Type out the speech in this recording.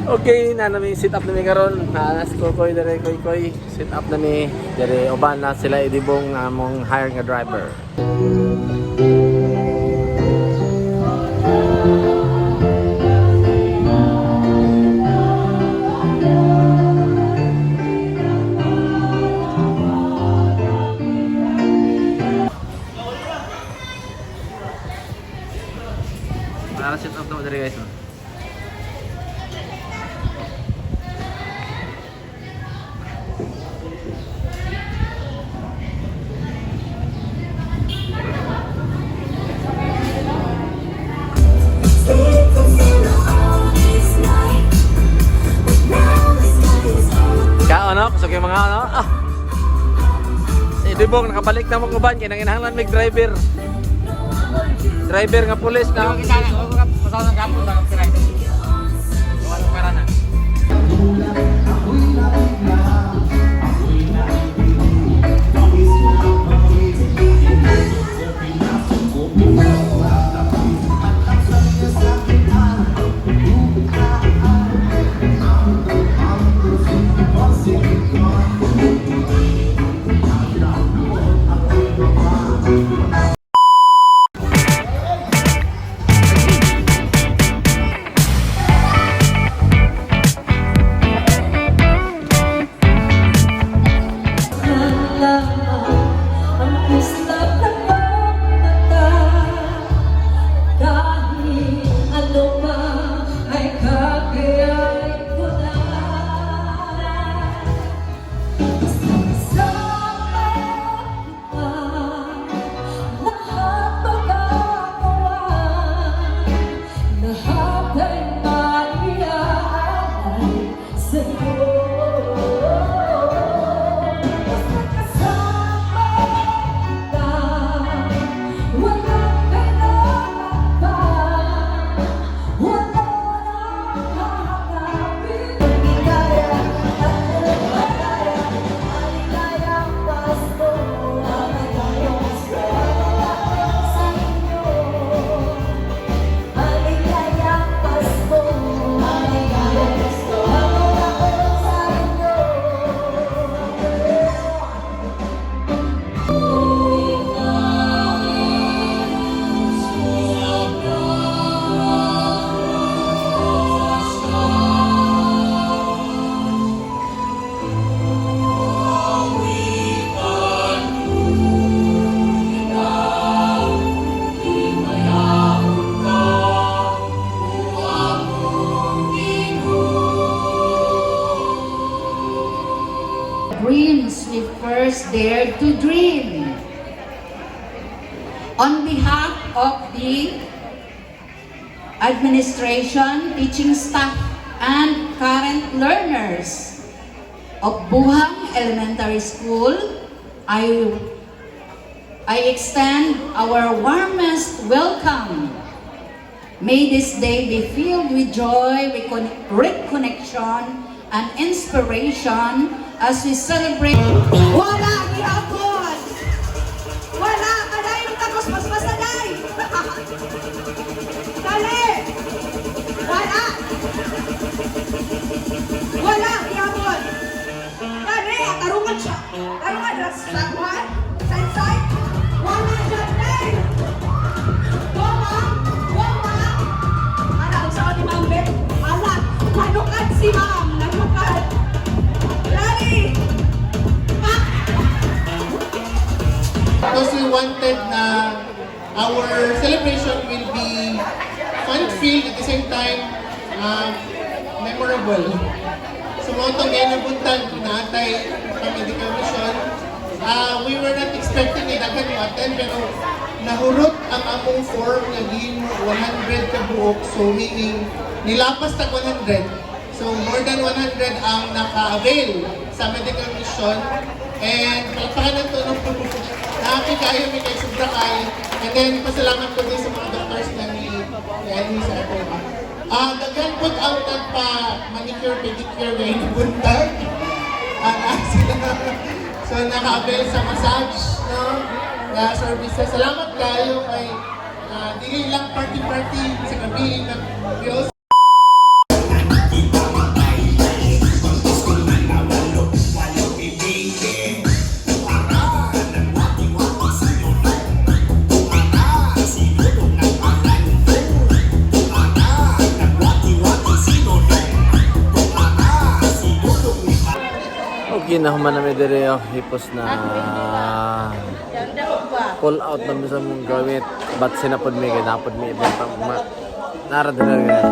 Okay, na namin sit up namin karon. Nas koy dere koy sit up nami dere uban na sila idibong among hire nga driver. Para sit up daw dere guys. Ano, kusog yung mga ano, si Dibong nakabalik na mong uban, kaya nanginahanglan may driver nga pulis na pasawang kapon ba ng piray gawa ng pera na dreams we first dared to dream. On behalf of the administration, teaching staff, and current learners of Buhang Elementary School, I extend our warmest welcome. May this day be filled with joy, reconnection, and inspiration as we celebrate. Wala, gihapon! Wala, kadayon tapos mas masanay! Dali! Wala! Wala, gihapon! Dali, tarungan siya! Tarungan, sa kuhan! Side! Wala, dali! Wala! Ano, saan ni Ma'am Bet? Ala, nanukat si Ma'am! Nanukat! Because we wanted na our celebration will be fun-filled at the same time memorable. So mga itong ngayon nabuntag na atay medical mission, we were not expecting na daghan mo attend pero nahurot ang among form na din 100 ka buok, so meaning nilapas tag 100. So more than 100 ang naka-avail sa medical mission. And palpakan ng ito ng happy kayo, may kay sobra kayo. And then pasalamat ko din sa mga doctors na ni Annie sa ato. Daghan po ang nagpa-manicure, pedicure ngayon na buntag. Sila. So naka-avail sa massage, no? Na services. Salamat kayo kay dili lang party-party sa gabi. We also sige na human namin dire hipos na pull out na sa mong gamit but sinapod mi kay napod mi ibang nara dire.